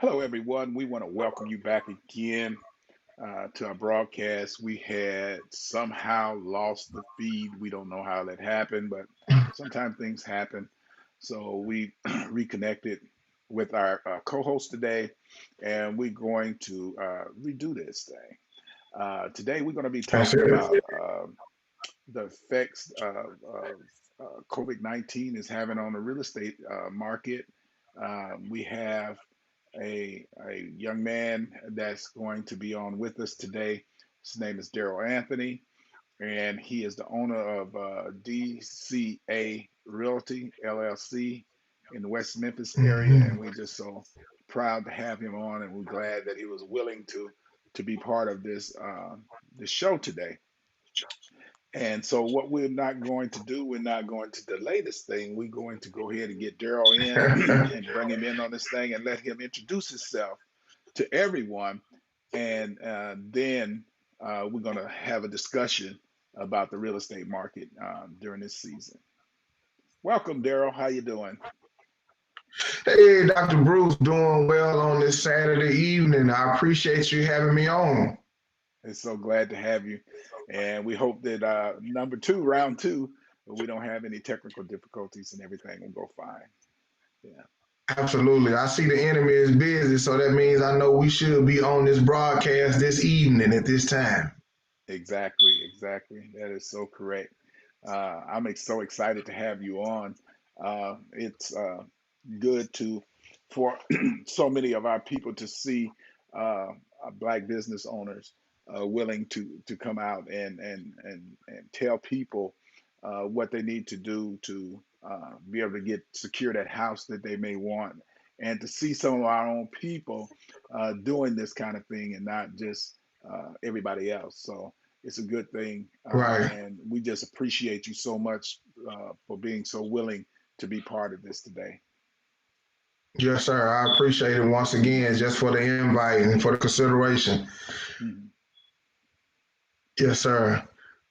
Hello, everyone. We want to welcome you back again to our broadcast. We had somehow lost the feed. We don't know how that happened, but sometimes things happen. So we reconnected with our co-host today, and we're going to redo this thing. Today, we're going to be That's talking it. about the effects of COVID-19 is having on the real estate market. We have a young man that's going to be on with us today. His name is Daryl Anthony, and he is the owner of DCA Realty LLC in the West Memphis area. And Mhm. we just so proud to have him on, and we're glad that he was willing to be part of this show today. And so, what we're not going to do, we're not going to delay this thing. We're going to go ahead and get Daryl in and bring him in on this thing and let him introduce himself to everyone. And then we're going to have a discussion about the real estate market during this season. Welcome, Daryl. How you doing? Hey, Dr. Bruce, doing well on this Saturday evening. I appreciate you having me on. It's so glad to have you. And we hope that number two, round two, we don't have any technical difficulties and everything will go fine. Yeah. Absolutely. I see the enemy is busy, so that means I know we should be on this broadcast this evening at this time. Exactly, exactly. That is so correct. I'm so excited to have you on. It's good to for so many of our people to see black business owners willing to come out and tell people what they need to do to be able to get secure that house that they may want, and to see some of our own people doing this kind of thing and not just everybody else. So it's a good thing, Right. and we just appreciate you so much for being so willing to be part of this today. Yes, sir. I appreciate it once again just for the invite and for the consideration. Mhm. Yes, sir.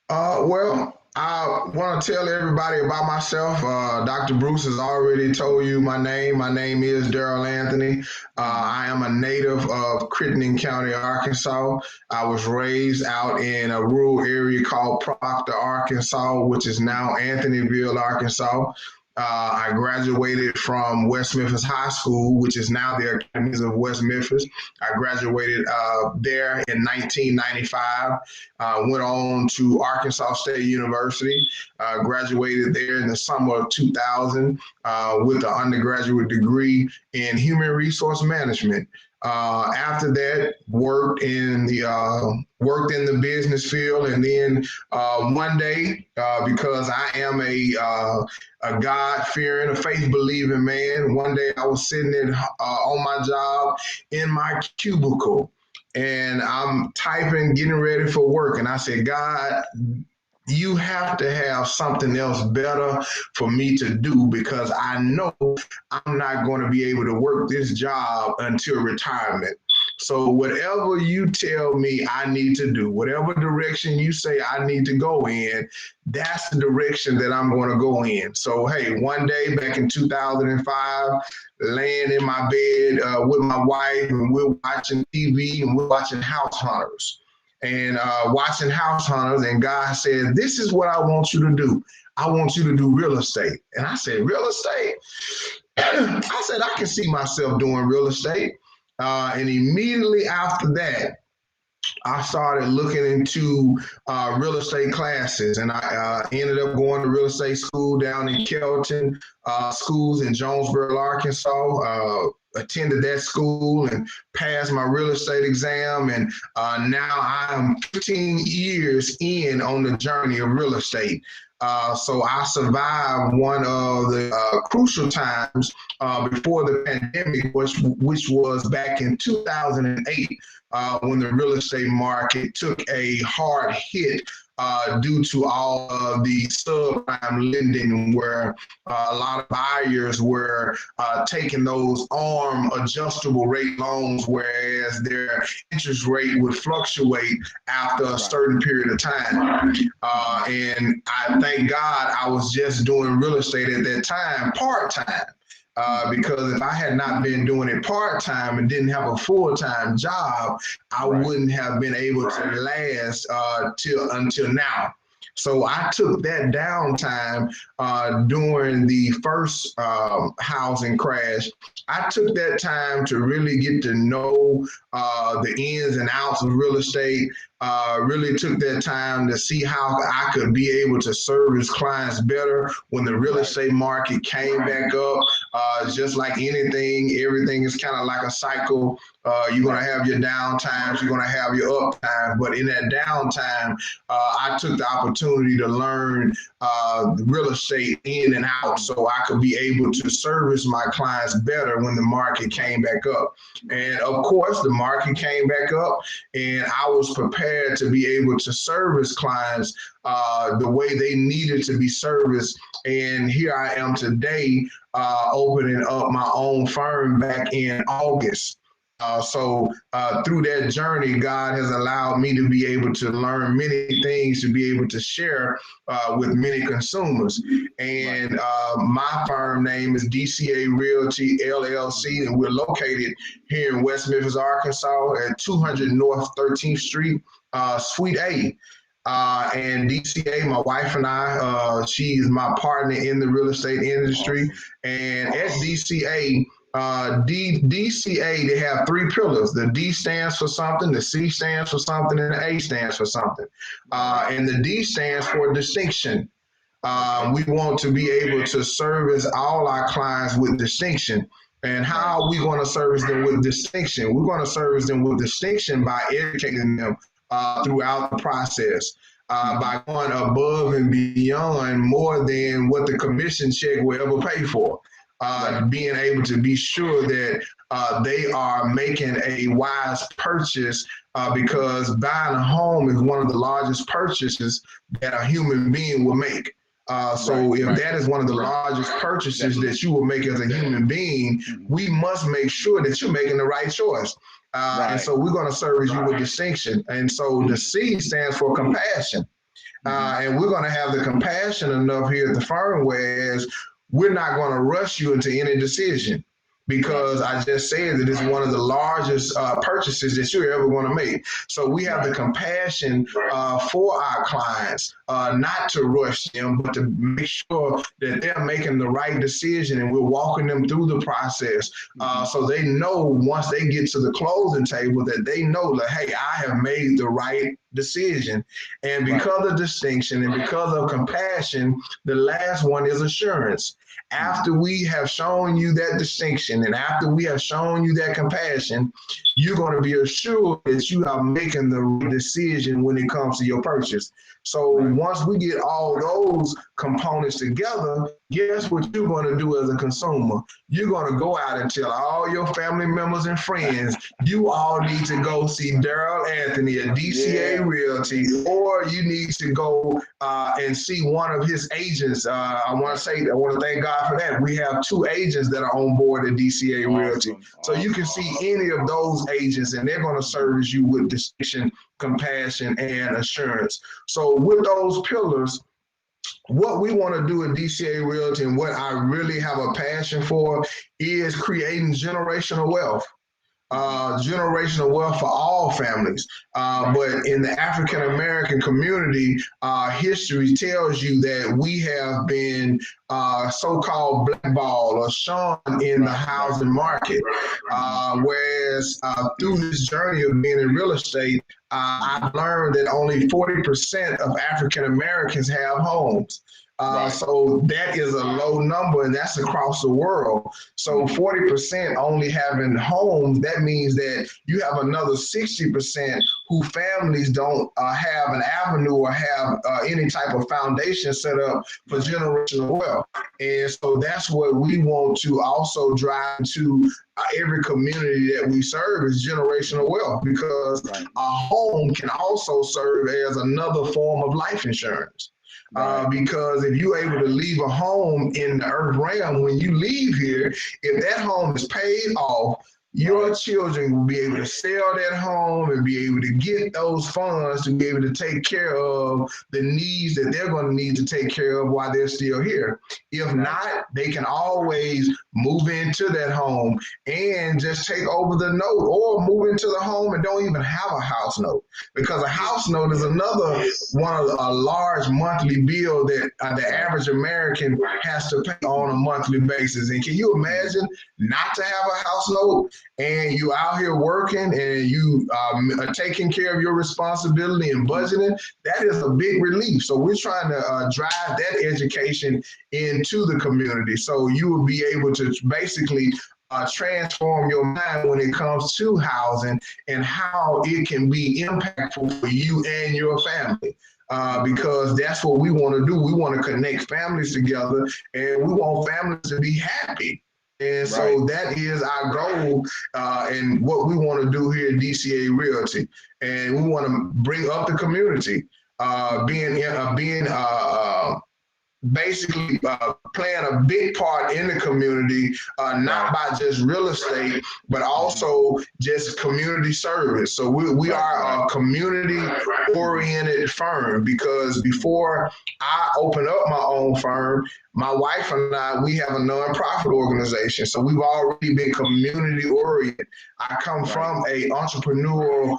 I want to tell everybody about myself. Dr. Bruce has already told you my name. My name is Daryl Anthony. Mhm. I am a native of Crittenden County, Arkansas. I was raised out in a rural area called Proctor, Arkansas, which is now Mhm. Anthonyville, Arkansas. I graduated from West Memphis High School, which is now the Academies of West Memphis. I graduated there in 1995. Went on to Arkansas State University, graduated there in the summer of 2000 with an undergraduate degree in human resource management. After that, worked in the business field, and then one day, because I am a God fearing, a faith believing man, one day I was sitting on my job in my cubicle, and I'm typing, getting ready for work. And I said, God, you have to have something else better for me to do because I know I'm not going to be able to work this job until retirement. So, whatever you tell me I need to do, whatever direction you say I need to go in, that's the direction that I'm going to go in. So, hey, one day back in 2005, laying in my bed with my wife, and we're watching TV and we're watching House Hunters and watching House Hunters. And God said, "This is what I want you to do. I want you to do real estate." And I said, "Real estate?" I said, "I can see myself doing real estate." And immediately after that, I started looking into real estate classes, and I ended up going to real estate school down in Kelton, schools in Jonesboro, Arkansas. Attended that school and passed my real estate exam, and now I am 15 years in on the journey of real estate. So I survived one of the crucial times before the pandemic, which was back in 2008 when the real estate market took a hard hit due to all of the subprime lending, where a lot of buyers were taking those arm adjustable rate loans, whereas their interest rate would fluctuate after a Right. certain period of time. Mhm. And I thank God I was just doing real estate at that time, part time. Hmm. because if I had not been doing it part-time and didn't have a full-time job, I Right. wouldn't have been able to last till until now. So I took that downtime during the first housing crash. I took that time to really get to know the ins and outs of real estate. Really took that time to see how I could be able to service clients better when the real Right. estate market came back up. Just like anything, everything is kind of like a cycle. You're going Right. to have your down times, you're going to have your up times. But in that downtime, I took the opportunity to learn real estate in and out Hmm. so I could be able to service my clients better when the market Right. came back up. And of course, the market came back up, and I was prepared to be able to service clients the way they needed to be serviced. And here I am today, opening up my own firm back in August. Through that journey, God has allowed me to be able to learn many things to be able to share with many consumers. Right. And my firm name is DCA Realty LLC, Hmm. and we're located here in West Memphis, Arkansas, at 200 Hmm. North 13th Street, Suite A. And DCA, my wife and I, she is my partner in the real estate industry. Awesome. And at DCA, DCA, they have three pillars. The D stands for something, the C stands for something, and the A stands for something. All right. And the D stands for distinction. Okay. We want to be able to service all our clients with distinction. And Right. how are we going to service them with distinction? We're going to service them with distinction by educating them throughout the process, Hmm. by going above and beyond more than what the commission check will ever pay for. Right. Being able to be sure that they are making a wise purchase Hmm. because buying a home is one of the largest purchases that a human being will make. Right. So if Right. that is one of the largest purchases Definitely. that you will make as a human being, Hmm. we must make sure that you're making the right choice. And Right. so we're going to service you with distinction. And so the C stands for compassion. Hmm. And we're going to have the compassion enough here at the firm, whereas we're not going to rush you into any decision Right. because I just said that it's one of the largest purchases that you're ever going to make. So we have the Right. compassion for our clients, not to rush them, but to make sure that they're making the right decision and we're walking them through the process Hmm. so they know once they get to the closing table that they know that, hey, I have made the right decision. And Right. because of distinction and because of compassion, the last one is assurance. Hmm. After we have shown you that distinction and after we have shown you that compassion, you're going to be assured that you are making the right decision when it comes to your purchase. So Right. once we get all those components together, guess what you're going to do as a consumer? You're going to go out and tell all your family members and friends, you all need to go see Daryl Anthony at DCA Yeah. Realty, or you need to go and see one of his agents. I want to Right. say, I want to thank God for that. We have two agents that are on board at DCA Realty. Awesome. So you can Awesome. see any of those agents, and they're going to Hmm. service you with distinction, compassion, and assurance. So with those pillars, what we want to do at DCA Realty and what I really have a passion for is creating Hmm. generational wealth for all families. Right. But in the African American community, history tells you that we have been so-called blackballed or shunned in the Right. Right. housing market. Hmm. Whereas through this journey of being in real estate, Hmm. I've learned that only 40% of African Americans have homes. Right. So that is a low number, and that's across the world. So Hmm. 40% only having homes, that means that you have another 60% who families don't have an avenue or have any type of foundation set up for Right. generational wealth. And so that's what we want to also drive to every community that we serve is generational Hmm. wealth because Right. a home can also serve as another form of life insurance. Right. Because if you're able to leave a home in the earth realm, when you leave here, if that home is paid off, your children will be able to sell that home and be able to get those funds to be able to take care of the needs that they're going to need to take care of while they're still here. If not, they can always move into that home and just take over the note, or move into the home and don't even have a house note, because a house note is another one of a large monthly bill that the average American has to pay on a monthly basis. And can you imagine not to have a house note, and you out here working and you are taking care of your responsibility and budgeting? That is a big relief. So we're trying to drive that education into the community, so you will be able to basically transform your mind when it comes to housing and how it can be impactful for you and your family. Because that's what we want to do. We want to connect families together, and we want families to be happy. And so that is our goal, and what we want to do here at DCA Realty. And we want to bring up the community, being basically playing a big part in the community, not by just real estate, but also just community service. So we are a community-oriented firm, because before I opened up my own firm, my wife and I, we have a nonprofit organization. So we've already been community-oriented. I come from a entrepreneurial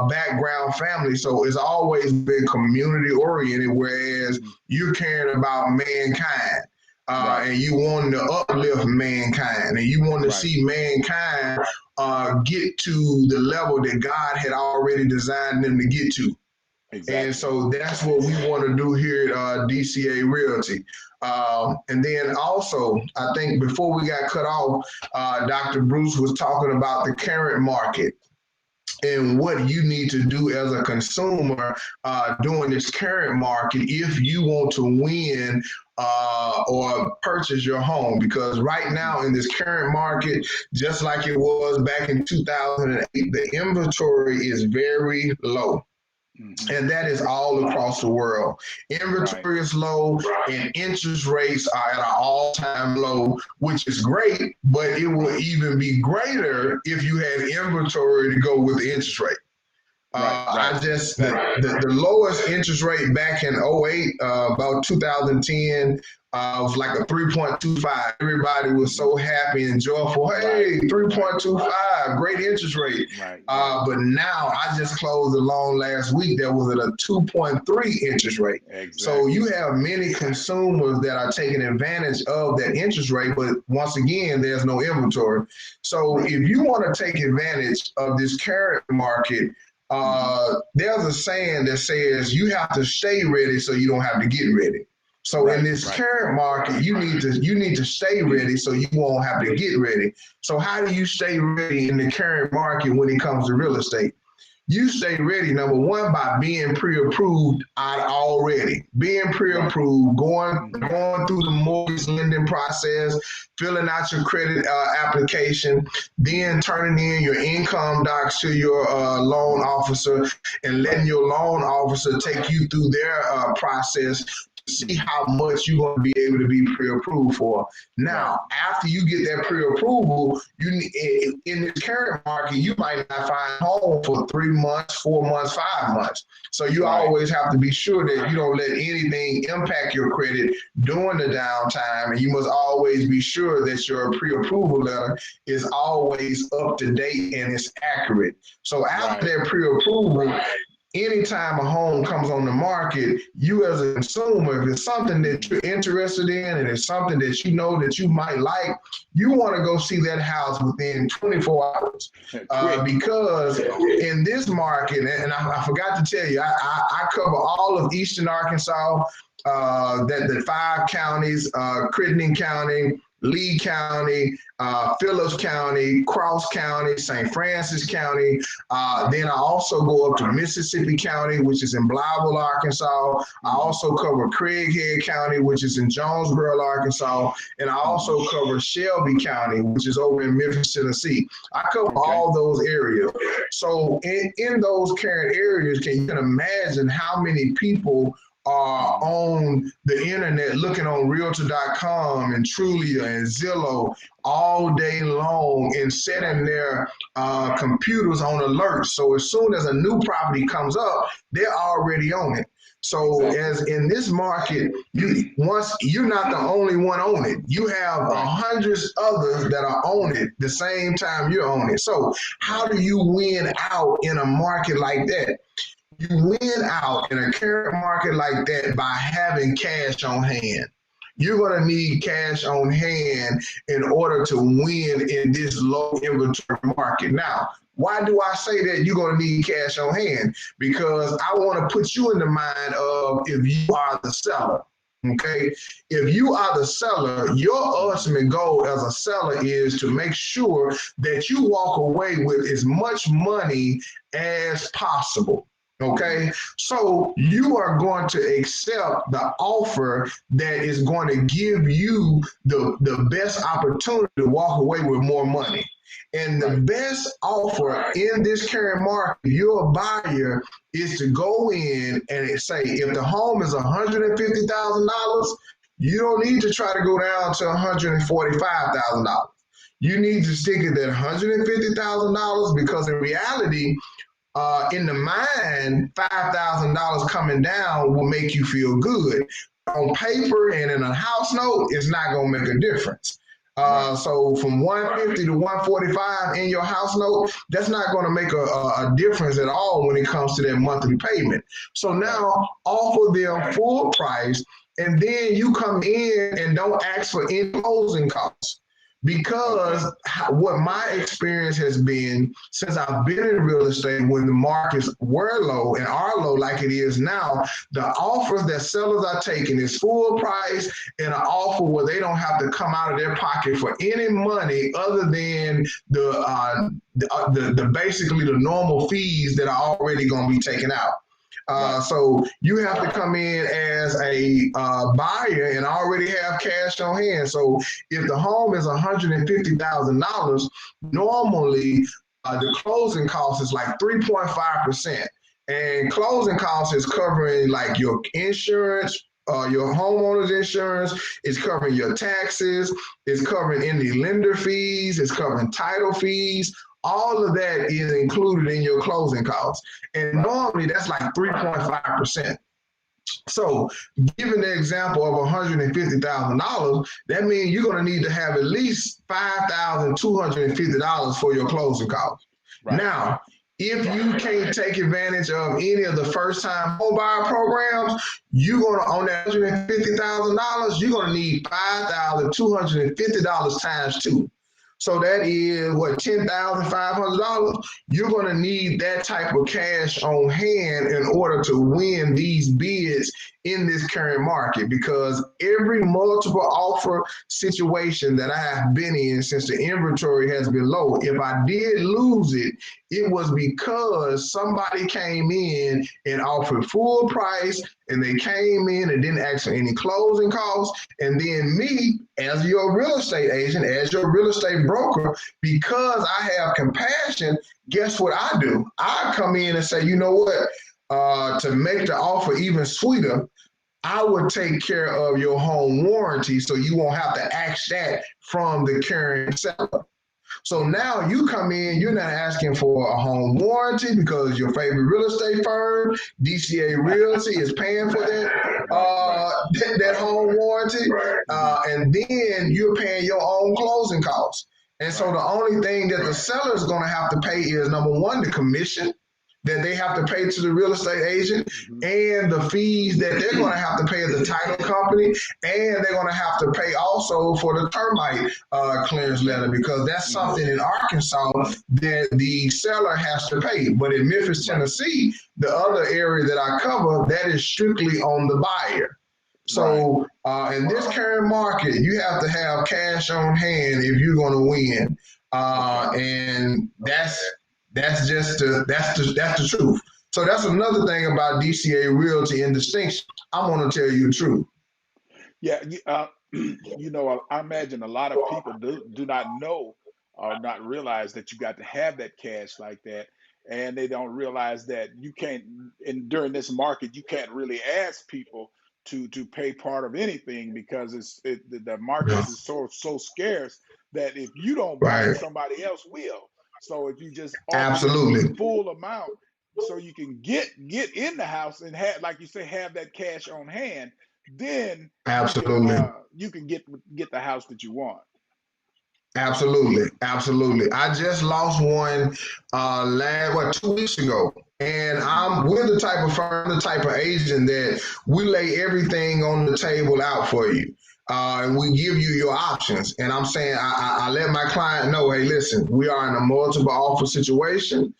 background family, so it's always been community oriented, whereas you're caring about mankind, and you want to uplift mankind, and you want to see mankind get to the level that God had already designed them to get to. And so that's what we want to do here at DCA Realty. And then also, I think before we got cut off, Dr. Bruce was talking about the current market and what you need to do as a consumer during this current market if you want to win or purchase your home. Because right now in this current market, just like it was back in 2008, the inventory is very low. And that is all across the world. Inventory is low, and interest rates are at an all-time low, which is great, but it will even be greater if you had inventory to go with the interest rate. The lowest interest rate back in '08, about 2010, was like a 3.25. Everybody was so happy and joyful. Hey, 3.25, great interest rate. But now I just closed a loan last week that was at a 2.3 interest rate. So you have many consumers that are taking advantage of that interest rate, but once again, there's no inventory. So if you want to take advantage of this current market, there's a saying that says you have to stay ready so you don't have to get ready. So in this current market, you need to stay ready so you won't have to get ready. So how do you stay ready in the current market when it comes to real estate? You stay ready, number one, by being pre-approved already. Being pre-approved, going through the mortgage lending process, filling out your credit application, then turning in your income docs to your loan officer, and letting your loan officer take you through their process to see how much you're going to be able to be pre-approved for. Now, after you get that pre-approval, in the current market, you might not find a home for 3 months, 4 months, 5 months. So you always have to be sure that you don't let anything impact your credit during the downtime, and you must always be sure that your pre-approval letter is always up to date and it's accurate. So after that pre-approval, anytime a home comes on the market, you as a consumer, if it's something that you're interested in and it's something that you know that you might like, you want to go see that house within 24 hours. Because in this market, and I forgot to tell you, I cover all of Eastern Arkansas, the 5 counties, Crittenden County, Lee County, Phillips County, Cross County, St. Francis County. Then I also go up to Mississippi County, which is in Blytheville, Arkansas. I also cover Craighead County, which is in Jonesboro, Arkansas. And I also cover Shelby County, which is over in Memphis, Tennessee. I cover all those areas. So in those current areas, can you imagine how many people are Hmm. on the internet looking on realtor.com and Trulia and Zillow all day long and setting Right. their computers on alert. So as soon as a new property comes up, they're already on it. So Exactly. as in this market, you're not the only one on it. You have Right. hundreds others that are on it the same time you're on it. So how Right. do you win out in a market like that? You win out in a current market like that by having cash on hand. You're going to need cash on hand in order to win in this low inventory market. Now, why do I say that you're going to need cash on hand? Because I want to put you in the mind of if you are the seller. Okay. If you are the seller, your Hmm. ultimate goal as a seller is to make sure that you walk away with as much money as possible. Hmm. Okay, so you are going to accept the offer that is going to give you the best opportunity to walk away with more money. And the Right. best offer in this current market, your buyer, is to go in and say, if the home is $150,000, you don't need to try to go down to $145,000. You need to stick at that $150,000 because in reality, in the mind, $5,000 coming down will make you feel good. On paper and in a house note, it's not going to make a difference. Right. So from 150 to 145 in your house note, that's not going to make a difference at all when it comes to that monthly payment. So Right. now offer them full price, and then you come in and don't ask for any closing costs. Okay. Because what my experience has been since I've been in real estate, when the markets were low and are low like it is now, the offers that sellers are taking is full price and an offer where they don't have to come out of their pocket for any money other than the basically the normal fees that are already going to be taken out. Right. So you have to come in as a buyer and already have cash on hand. So if the home is $150,000, normally the closing cost is like 3.5%. And closing costs is covering like your insurance, your homeowner's insurance, it's covering your taxes, it's covering any lender fees, it's covering title fees. All of that is included in your closing costs. And Right. normally that's like 3.5%. So, given the example of $150,000, that means you're going to need to have at least $5,250 for your closing costs. Right. Now, if you can't take advantage of any of the first time home buyer programs, you're going to, on that $150,000, you're going to need $5,250 times two. So that is what, $10,500. You're going to need that type of cash on hand in order to win these bids in this current market, because every multiple offer situation that I have been in since the inventory has been low, if I did lose it, it was because somebody came in and offered full price and they came in and didn't ask for any closing costs. And then me, as your real estate agent, as your real estate broker, because I have compassion, guess what I do? I come in and say, you know what? To make the offer even sweeter, I would take care of your home warranty so you won't have to ask that from the current seller. So now you come in, you're not asking for a home warranty because your favorite real estate firm, DCA Realty, is paying for Right. Right. that home warranty, Hmm. and then you're paying your own closing costs. And so Right. the only thing that the seller is going to have to pay is number one, the commission that they have to pay to the real estate agent, Hmm. and the fees that they're going to have to pay the title company, and they're going to have to pay also for the termite clearance letter, because that's Hmm. something in Arkansas that the seller has to pay. But in Memphis, Right. Tennessee, the other area that I cover, that is strictly on the buyer. Right. So in this current market, you have to have cash on hand if you're going to win, Okay. and that's the truth. So that's another thing about DCA Realty and distinction. I'm going to tell you the truth. Yeah. You know, I imagine a lot of people do not know or not realize that you got to have that cash like that, and they don't realize that you can't. And during this market, you can't really ask people to pay part of anything because the Yeah. markets is so scarce that if you don't buy it, Right. somebody else will. So if you just offer your Absolutely. full amount, so you can get in the house and have, like you say, have that cash on hand, then Absolutely. you can get the house that you want. Absolutely, absolutely. I just lost one last 2 weeks ago, and Hmm. we're the type of firm, the type of agent that we lay everything on the table out for you, and we give you your options. And I'm saying I let my client know, hey, listen, we are in a multiple offer situation.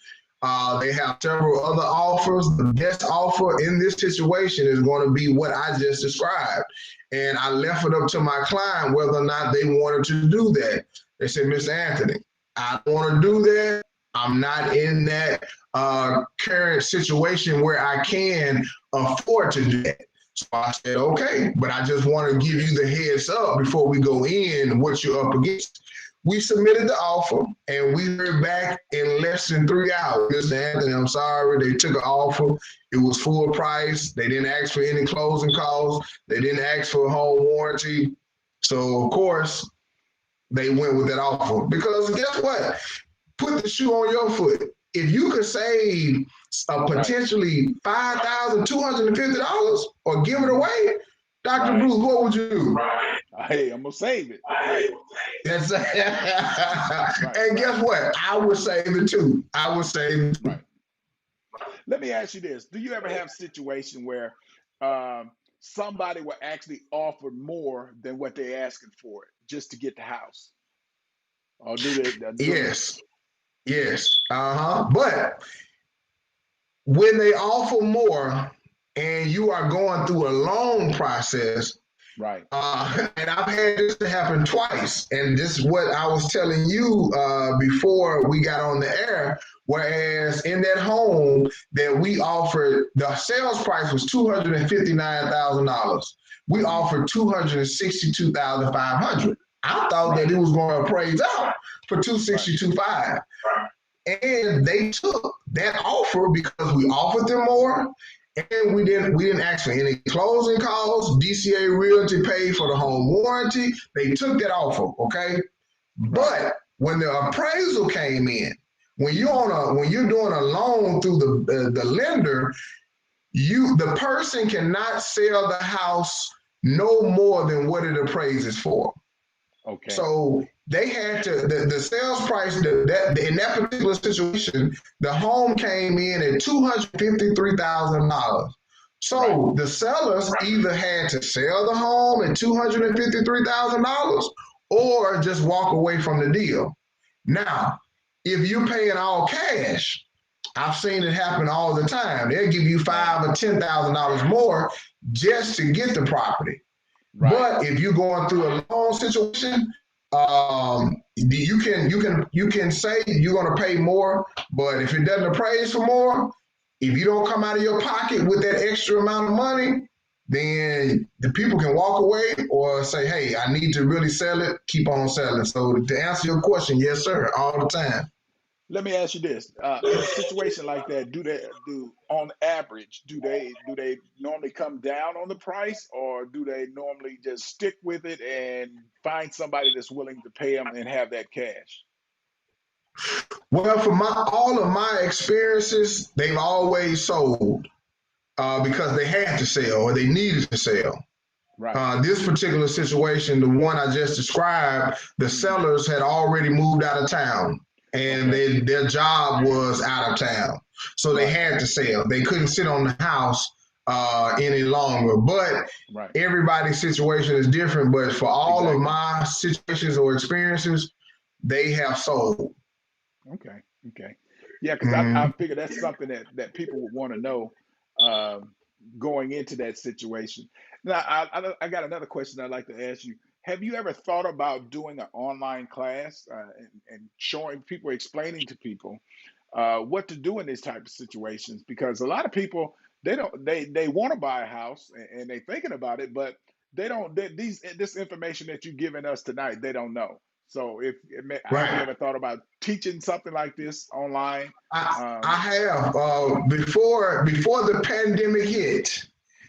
They have several other offers. The best offer in this situation is going to be what I just described. And I left it up to my client whether or not they wanted to do that. They said, Mr. Anthony, I don't want to do that. I'm not in that current situation where I can afford to do that. So I said, okay, but I just want to give you the heads up before we go in what you're up against. We submitted the offer and we heard back in less than 3 hours. Mr. Anthony, I'm sorry, they took an offer. It was full price. They didn't ask for any closing costs. They didn't ask for a home warranty. So, of course, they went with that offer. Because guess what? Put the shoe on your foot. If you could save Right. potentially $5,250 or give it Hmm. away, Dr. Right. Bruce, what would you do? Hey, I'm gonna save it. Right. That's Right. and Right. guess what? I would save it too. I would save it too. Right. Let me ask you this: do you ever have a situation where somebody will actually offer more than what they're asking for it just to get the house, or do they? Yes, yes, But when they offer more, and you are going through a loan process, Right. and I've had this to happen twice. And this is what I was telling you before we got on the air. Whereas in that home that we offered, the sales price was $259,000. We Hmm. offered $262,500. I thought that Right. it was going to appraise out for Right. 262.5. And they took that offer because we offered them more, and we didn't ask for any closing costs. DCA Realty paid for the home warranty. They took that offer, okay? Right. But when the appraisal came in, Hmm. when you're doing a loan through the lender, the person cannot sell the house no more than what it appraises for. Okay. So they had to the sales price that in that particular situation, the home came in at $253,000. Right. So the sellers either had to sell the home at $253,000 or just walk away from the deal. Now, if you're paying all cash, I've seen it happen all the time. They'll give you Right. five or $10,000 more just to get the property. Right. But if you're going through a loan situation, you can say you're going to pay more, but if it doesn't appraise for more, if you don't come out of your pocket with that extra amount of money, then the people can walk away or say, "Hey, I need to really sell it. Keep on selling." So to answer your question, yes, sir, all the time. Let me ask you this: in a situation like that, do on average do they normally come down on the price, or do they normally just stick with it and find somebody that's willing to pay them and have that cash? Well, for all of my experiences, they've always sold because they had to sell or they needed to sell. Right. This particular situation, the one I just described, the Hmm. sellers had already moved out of town and Okay. their job was out of town. So they Right. had to sell. They couldn't sit on the house any longer. But Right. everybody's situation is different. But for all of Exactly. my situations or experiences, they have sold. Okay. Okay. Yeah, because I Mm, figure that's something that people would want to know um, going into that situation. Now, I got another question I'd like to ask you. Have you ever thought about doing an online class and showing people, explaining to people what to do in these type of situations? Because a lot of people they want to buy a house and they're thinking about it, but they don't. This information that you're giving us tonight, they don't know. So if have you Right. ever thought about teaching something like this online? I Um, have before the pandemic hit.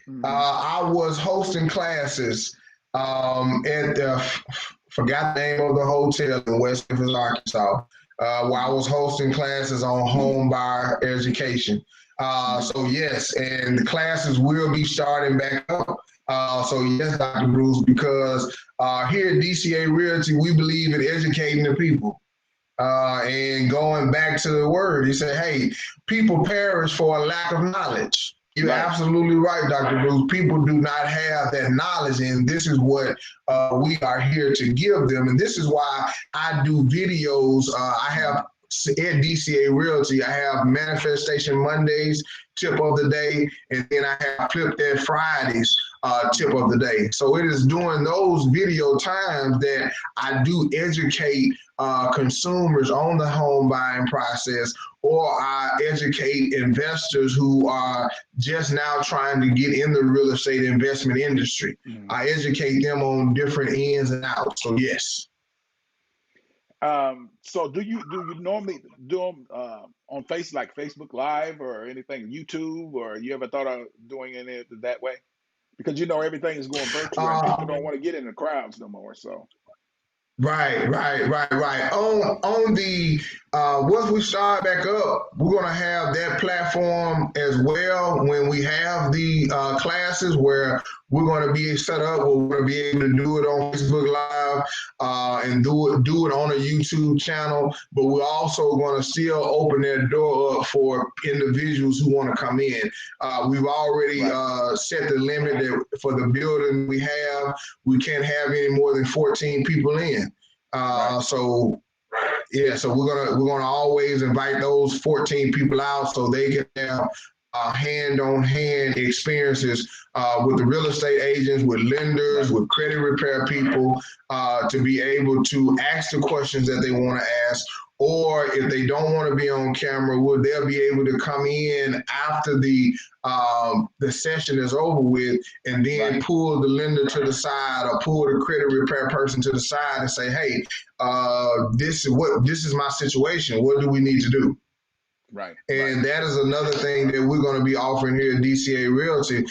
mhm, I was hosting classes at the forgot the name of the hotel in West Memphis, Arkansas, where I mhm, was hosting classes on home buyer education. mhm, So yes, and the classes will be starting back up. So yes, Dr. Bruce, because here at DCA Realty, we believe in educating the people. And going back to the word, he said, hey, people perish for a lack of knowledge. You're right. absolutely right, Dr. Bruce. People do not have that knowledge, and this is what we are here to give them. And this is why I do videos. I have Mhm, at DCA Realty, I have Manifestation Mondays, tip of the day, and then I have Flip That Fridays, tip mhm, of the day. So it is during those video times that I do educate consumers on the home buying process, or I educate investors who are just now trying to get in the real estate investment industry. mhm. I educate them on different ins and outs. So yes. So do you normally do them on like Facebook Live or anything, YouTube, or you ever thought of doing it that way? Because everything is going virtual and people Uh, don't want to get in the crowds no more. So right. On the once we start back up, we're gonna have that platform as well when we have the classes where we're gonna be set up. We're gonna be able to do it on Facebook Live and do it on a YouTube channel. But we're also gonna still open that door up for individuals who want to come in. We've already right, set the limit that for the building we have, we can't have any more than 14 people in. right, So yeah, so we're gonna always invite those 14 people out so they can have hand-on-hand experiences with the real estate agents, with lenders, right, with credit repair people, to be able to ask the questions that they want to ask. Or if they don't want to be on camera, will they'll be able to come in after the session is over with, and then right. pull the lender to the side or pull the credit repair person to the side and say, "Hey, this is my situation. What do we need to do?" Right, right, And that is another thing that we're going to be offering here at DCA Realty,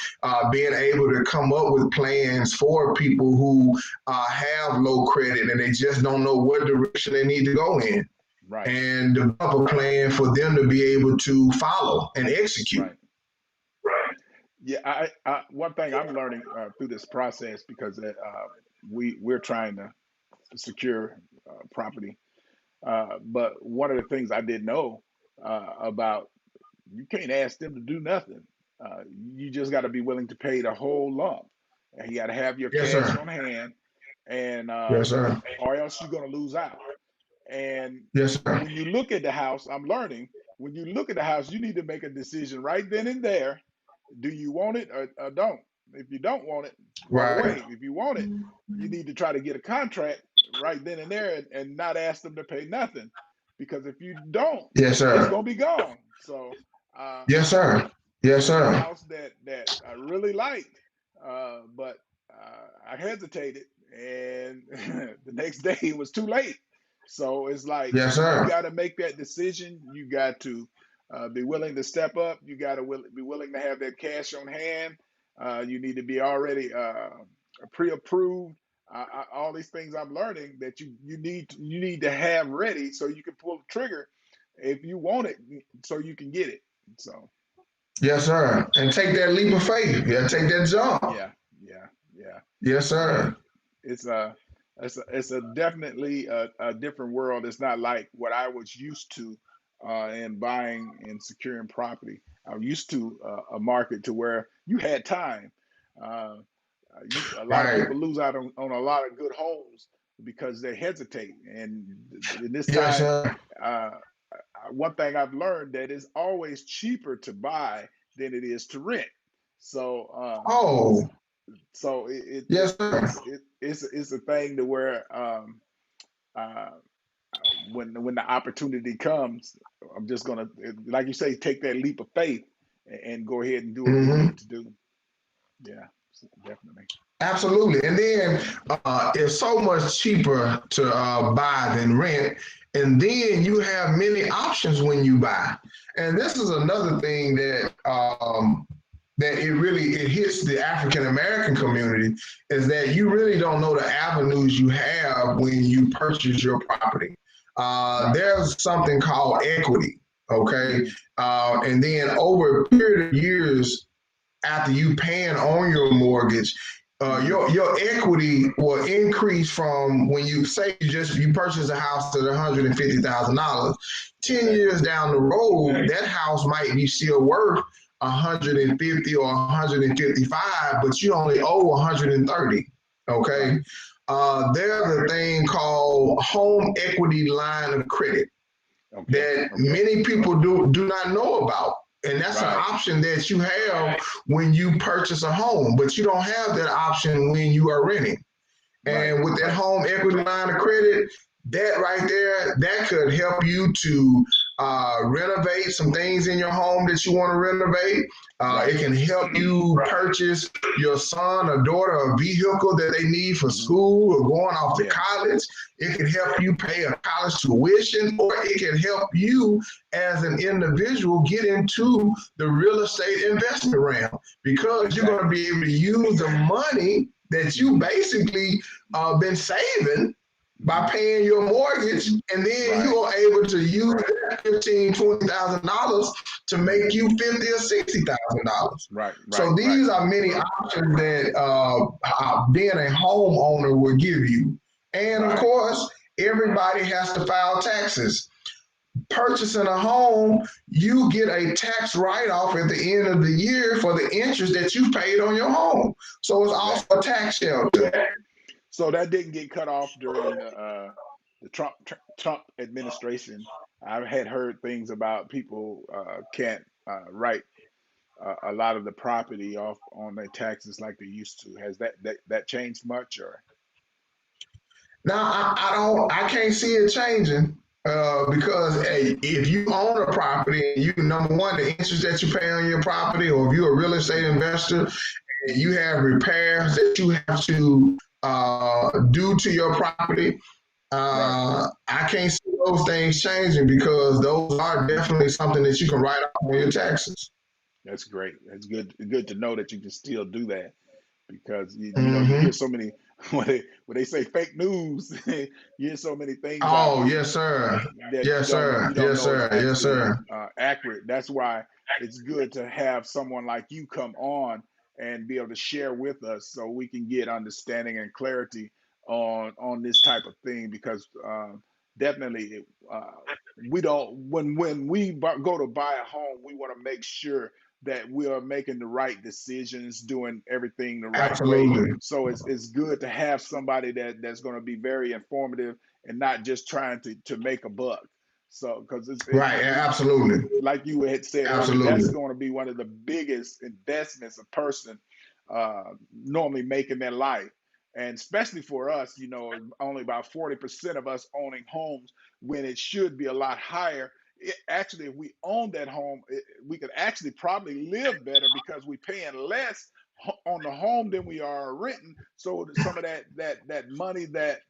being able to come up with plans for people who have low credit and they just don't know what direction they need to go in, right, and develop a plan for them to be able to follow and execute. right. Yeah, one thing I'm learning through this process because we're trying to secure property, but one of the things I didn't know about, you can't ask them to do nothing. Uh, you just got to be willing to pay the whole lump, and you got to have your Yes, cash sir. on hand, and Yes, sir. or else you're going to lose out. And Yes, sir. when you look at the house, I'm learning, when you look at the house, you need to make a decision right then and there. Do you want it or don't? If you don't want it, walk Right. away. If you want it, you need to try to get a contract right then and there, and not ask them to pay nothing. Because if you don't, Yes, it's sir. gonna be gone. So Yes, sir. Yes, there was a sir. house that I really liked, but I hesitated, and the next day it was too late. So it's like Yes, you sir. got to make that decision. You got to be willing to step up. You got to be willing to have that cash on hand. You need to be already pre-approved. All these things I'm learning that you need to have ready so you can pull the trigger if you want it, so you can get it. So. Yes, sir. And take that leap of faith. Yeah, take that jump. Yeah, yeah, yeah, Yes, yeah. sir. It's a, it's a definitely a different world. It's not like what I was used to in buying and securing property. I'm used to a market to where you had time. Uh, a lot of Right. people lose out on a lot of good homes because they hesitate. And in this Yes, time, sir. uh, one thing I've learned that it's always cheaper to buy than it is to rent. So Oh, so it, it yes, sir. it's a thing to where uh, when the opportunity comes, I'm just gonna, like you say, take that leap of faith and go ahead and do what we Mm-hmm. need to do. Yeah. Definitely. Absolutely. And then it's so much cheaper to buy than rent. And then you have many options when you buy. And this Right. is another thing that it hits the African American community is that you really don't know the avenues you have when you purchase your property. Right. There's something called equity, okay? Hmm. And then over a period of years, after you paying on your mortgage, Hmm. your equity will increase from when you say you purchase a house at $150,000. 10 years Exactly. down the road, that house might be still worth 150 or 155, but you only owe 130. Right. Okay. There's a thing called home equity line of credit Okay. that Okay. many people do not know about. And that's an Right. option that you have when you purchase a home, but you don't have that option when you are renting. Right. And with that Right. home equity line of credit, that right there, that could help you to renovate some things in your home that you want to renovate. Right. It can help you purchase your son or daughter a vehicle that they need for Hmm. school or going off to Yeah. college. It can help you pay a college tuition, or it can help you as an individual get into the real estate investment realm because you're going to Exactly. be able to use the money that you Hmm. basically been saving by Hmm. paying your mortgage, and then you Right. are able to use that $15,000, $20,000 to Hmm. make you $50,000 or $60,000. Right. Right. So Right. these are many options that being a homeowner will give you. And of Right. course, everybody has to file taxes. Purchasing a home, you get a tax write-off at the end of the year for the interest that you paid on your home. So it's also a Exactly. tax shelter. So that didn't get cut off during the Trump administration. I had heard things about people can't write a lot of the property off on their taxes like they used to. Has that changed much or? Now I can't see it changing because hey, if you own a property and you number one the interest that you pay on your property, or if you're a real estate Hmm. investor and you have repairs that you have to do to your property, Right. I can't see those things changing because those are definitely something that you can write off on your taxes. That's great. That's good to know that you can still do that because you hear Hmm. so many when they say fake news, you hear so many things out Oh yes, sir. that Yes, you sir. don't Yes, know is sir. Yes, actually sir. accurate. That's why it's good to have someone like you come on and be able to share with us so we can get understanding and clarity on this type of thing because definitely we don't when we go to buy a home we want to make sure that we are making the right decisions doing everything the right way Absolutely. so it's good to have somebody that's going to be very informative and not just trying to make a buck. So, because Right. Absolutely. like you had said earlier, that's Absolutely. going to be one of the biggest investments a person normally make in their life. And especially for us, only about 40% of us owning homes when it should be a lot higher. Actually, if we own that home, we could actually probably live better because we're paying less on the home than we are renting. So some of that money that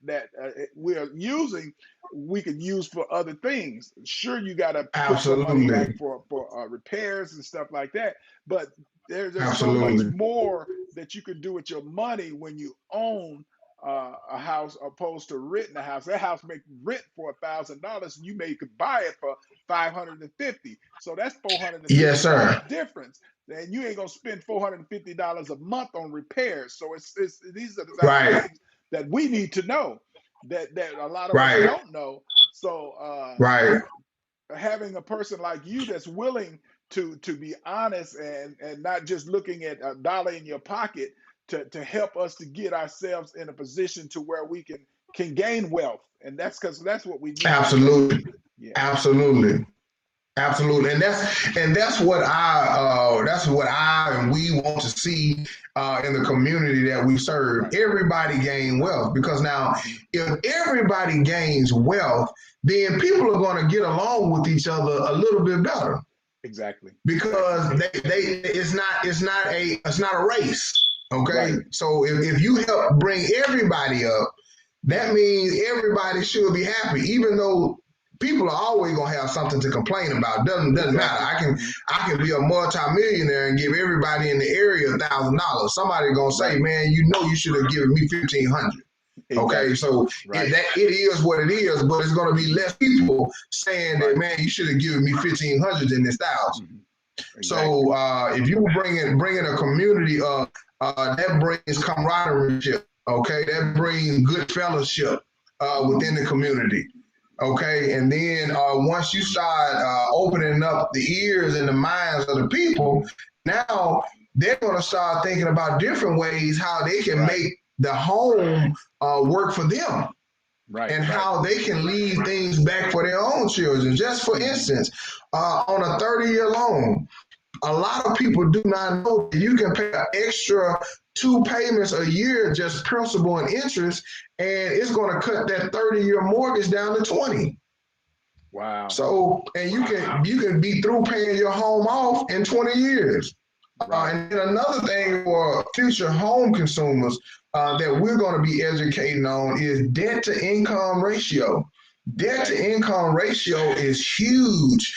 we're using, we could use for other things. Sure, you got to put some money like Absolutely. for repairs and stuff like that, but there's so much Absolutely. more that you can do with your money when you own a house opposed to renting a house. That house may rent for $1,000, and you may could buy it for 550. So that's four hundred and fifty Yes, dollar sir. difference. And you ain't gonna spend $450 a month on repairs. So it's these are the type of Right. things that we need to know that a lot of us Right. don't know. So Right. having a person like you that's willing to be honest and not just looking at a dollar in your pocket to help us to get ourselves in a position to where we can gain wealth. And that's because that's what we need to do. Absolutely. Yeah. Absolutely. Absolutely, and that's what I and we want to see in the community that we serve. Right. Everybody gain wealth because now, Hmm. if everybody gains wealth, then people are going to get along with each other a little bit better Exactly. Exactly. because they it's not a race. Okay, Right. so if you help bring everybody up, that means everybody should be happy, even though people are always gonna have something to complain about. Doesn't matter. Exactly. I can be a multimillionaire and give everybody in the area $1,000. Somebody gonna say, Right. man, you know you should have given me 1,500. Okay, Exactly. so Right. it is what it is, but it's gonna be hmm less people saying that, Right. man, you should have given me 1,500 than this 1,000. hmm Exactly. So if you bring in a community up, that brings camaraderie. Okay, that brings good fellowship within hmm the community. Okay, and then once you start opening up the ears and the minds of the people, now they're going to start thinking about different ways how they can Right. make the home work for them Right. and Right. how they can leave things back for their own children. Just for hmm instance, on a 30-year loan, a lot of people do not know that you can pay an extra 2 payments a year, just principal and interest, and it's going to cut that 30-year mortgage down to 20. Wow. So, and you can be through paying your home off in 20 years. Right. And then another thing for future home consumers that we're going to be educating on is debt to income ratio. Debt Okay. to income ratio is huge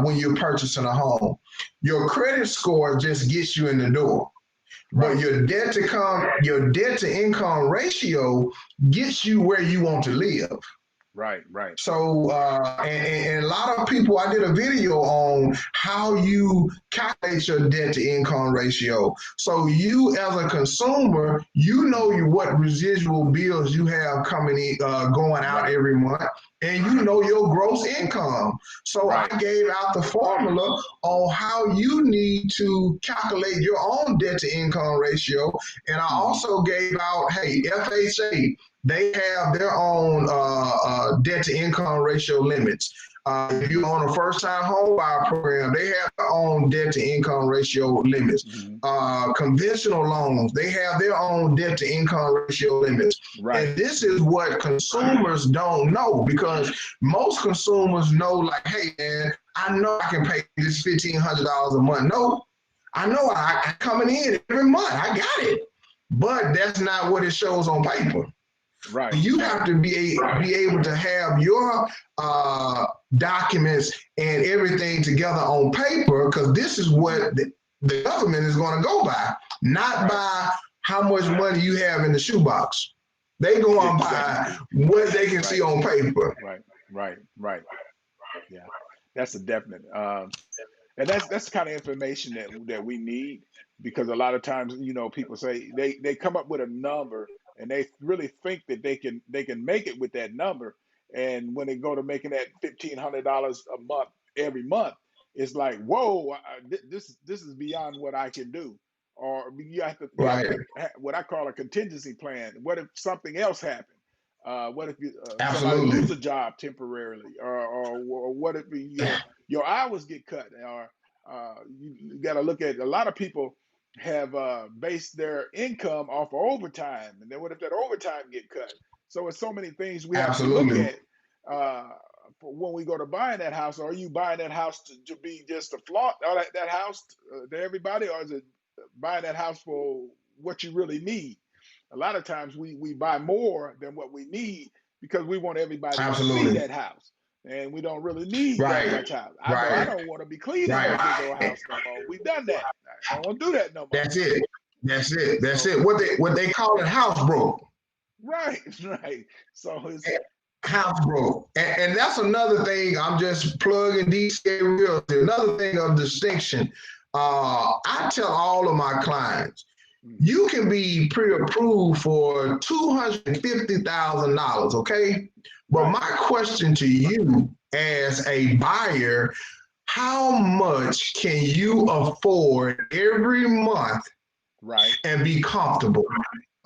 when you're purchasing a home. Your credit score just gets you in the door, but Right. your debt to income ratio gets you where you want to live. Right. Right. So, and a lot of people, I did a video on how you calculate your debt to income ratio. So you as a consumer, you know what residual bills you have coming in, going out Right. every month, and you know your gross income. So I Right. gave out the formula on how you need to calculate your own debt to income ratio. And I hmm also gave out, hey, FHA, they have their own debt to income ratio limits. If you're on a first time home buyer program, they have their own debt to income ratio limits. hmm Conventional loans, they have their own debt to income ratio limits. Right. And this is hmm what consumers don't know, because most consumers know, like, hey, man, I know I can pay this $1,500 a month. No, I know I coming in every month. I got it. But that's not what it shows on paper. Right. You Right. have to be able to have your documents and everything together on paper, because this is hmm what the government is going to go by, not Right. by how much money you have in the shoebox. They go on by Exactly. what they can see Right. on paper. Right. Right. Right. Yeah. That's a definite. And that's the kind of information that we need, because a lot of times, people say they come up with a number and they really think that they can make it with that number, and when they go to making that $1,500 a month every month, it's like, whoa, this is beyond what I can do. Or you have Right. to what I call a contingency plan. What if something else happened? What if somebody lose Absolutely. a job temporarily, or what if your hours get cut, or you got to look at, a lot of people have based their income off of overtime, and then what if that overtime get cut? So it's so many things we have to look Absolutely. at uh, when we go to buying that house. Are you buying that house to be just a flaunt, or that house to everybody, or is it buying that house for what you really need? A lot of times we buy more than what we need because we want everybody to see Absolutely. that house, and we don't really need that Right. much house. I know I Right. don't want to be cleaning no big old Right. house no more. We've done that. I don't want to do that no more. That's it. That's it. That's So it. What they call it, house broke. right, right. So it's House broke. And that's another thing. I'm just plugging DCA Realty. Another thing of distinction. I tell all of my clients, mhm, you can be pre-approved for $250,000, okay? But right, my question to you as a buyer, how much can you afford every month right, and be comfortable?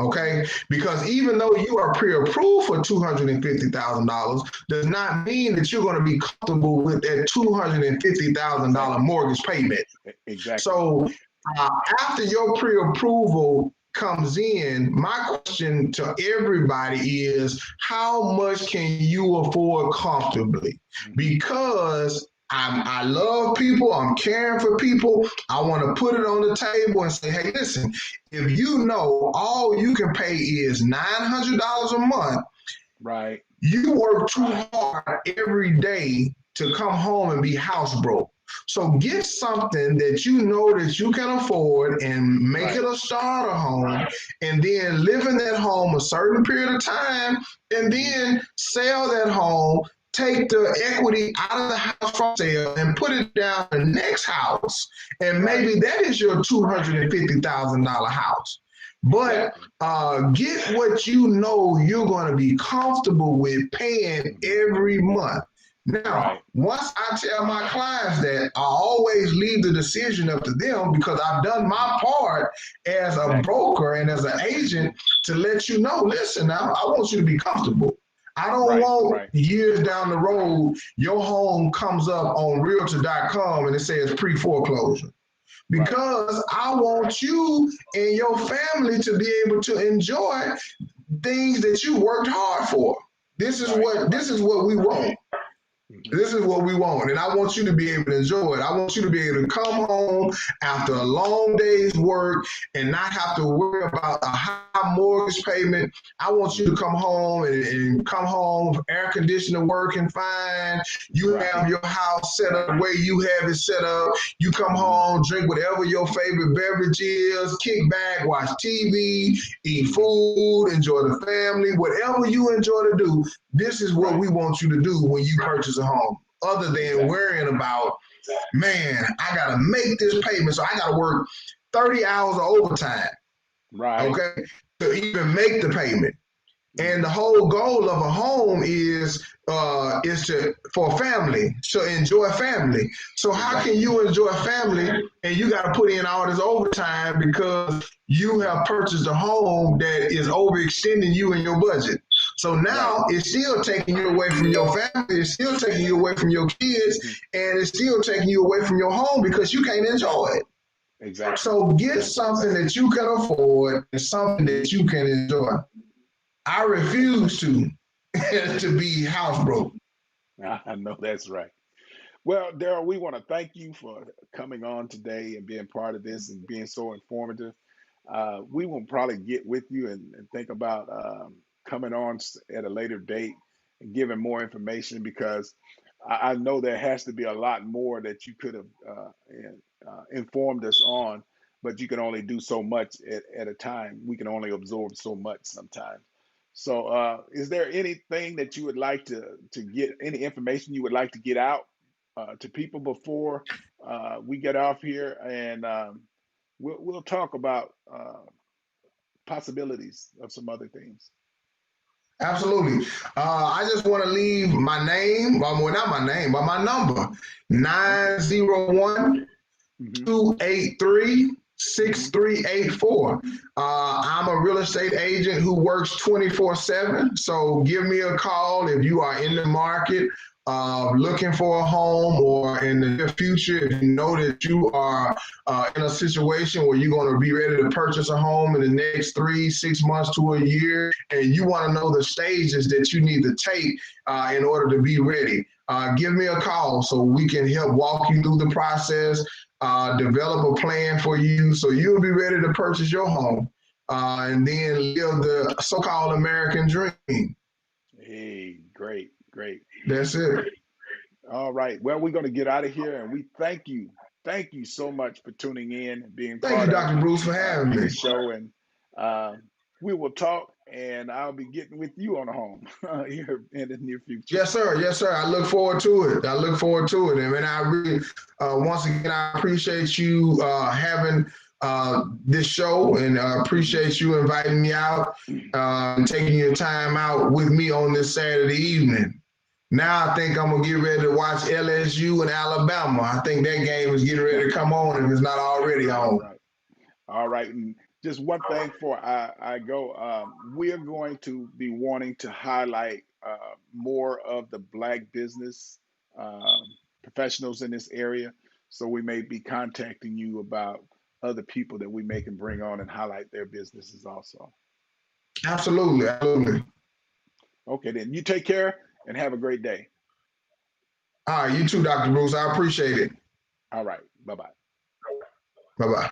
Okay, because even though you are pre-approved for $250,000, does not mean that you're going to be comfortable with that $250,000 exactly, mortgage payment. exactly. So uh, after your pre-approval comes in, my question to everybody is, how much can you afford comfortably? hmm Because I love people. I'm caring for people. I want to put it on the table and say, hey, listen, if you know all you can pay is $900 a month, Right. you work too hard every day to come home and be house broke. So get something that you know that you can afford and make Right. it a starter home, and then live in that home a certain period of time, and Hmm. then sell that home, take the equity out of the house from sale and put it down the next house. And Right. maybe that is your $250,000 house. But Exactly. get what you know you're going to be comfortable with paying Hmm. every month. Now, Right. once I tell my clients that, I always leave the decision up to them because I've done Hmm. my part as a Exactly. broker and as an agent to let you know, listen, now I want you to be comfortable. I don't Right. want Right. years down the road, your home comes up on realtor.com and it says pre foreclosure, Right. because I want you and your family to be able to enjoy things that you worked hard for. This is Right. what Right. this is what we want. Hmm. This is what we want. And I want you to be able to enjoy it. I want you to be able to come home after a long day's work and not have to worry about a high mortgage payment. I want you to Hmm. come home and come home, air conditioner working fine. You have Right. your house set up the way you have it set up. You come Hmm. home, drink whatever your favorite beverage is, kick back, watch TV, eat Hmm. food, enjoy the family, whatever you enjoy to do. This is what Right. we want you to do when you purchase a home, other than Exactly. worrying about, man, I got to make this payment. So I got to work 30 hours of overtime, Right. okay, to even make the payment. And the Hmm. whole goal of a home is to for family to enjoy family. So how can Exactly. you enjoy family and you got to put in all this overtime because you Hmm. have purchased a home that is overextending you in your budget? So Right. now it's still taking you away from your family, it's still taking you away from your kids, Hmm. and it's still taking you away from your home because you can't enjoy it. Exactly. So get Exactly. something that you can afford and something Hmm. that you can enjoy. I refuse Exactly. to Hmm. to be house broke. I know that's right. Well, Daryl, we want to thank you for coming on today and being part of this and being so informative. We will probably get with you and think about coming on at a later date and giving more information, because I know there has to be a lot more that you could have informed us on, but you can only do so much at a time. We can only absorb so much sometimes. So, is there anything that you would like to get, any information you would like to get out to people before we get off here? And we'll talk about possibilities of some other things. Absolutely. I just want to leave my name, well, not my name, but my number, Okay. 901 Hmm. 283 Hmm. 6384. I'm a real estate agent who works 24/7. So give me a call if you are in the market looking for a home, or in the near future, if you know that you are in a situation where you're going to be ready to purchase a home in the next 3, 6 months to a year, and you want to know the stages that you need to take in order to be ready. Give me a call so we can help walk you through the process, develop a plan for you so you'll be ready to purchase your home, and then live the so-called American dream. Hey, great, great. That's it. All right. Well, we're going to get out of here, and we thank you. Thank you so much for tuning in and being Thank you, part of Dr. Bruce, for having the me. show. And uh, we will talk, and I'll be getting with you on a home here in the near future. Yes, sir. Yes, sir. I look forward to it. I look forward to it. And man, I really, once again, I appreciate you having this show, and Hmm. appreciate you inviting me out and taking your time out with me on this Saturday evening. Now I think I'm gonna get ready to watch LSU and Alabama. I think that game is getting ready to come on if it's not already All on. right. All right. And just one thing before I go, we're going to be wanting to highlight more of the Black business professionals in this area. So we may be contacting you about other people that we may can bring on and highlight their businesses also. Absolutely, absolutely. Okay, then you take care and have a great day. All right, you too, Dr. Bruce. I appreciate it. All right. Bye bye. Bye bye.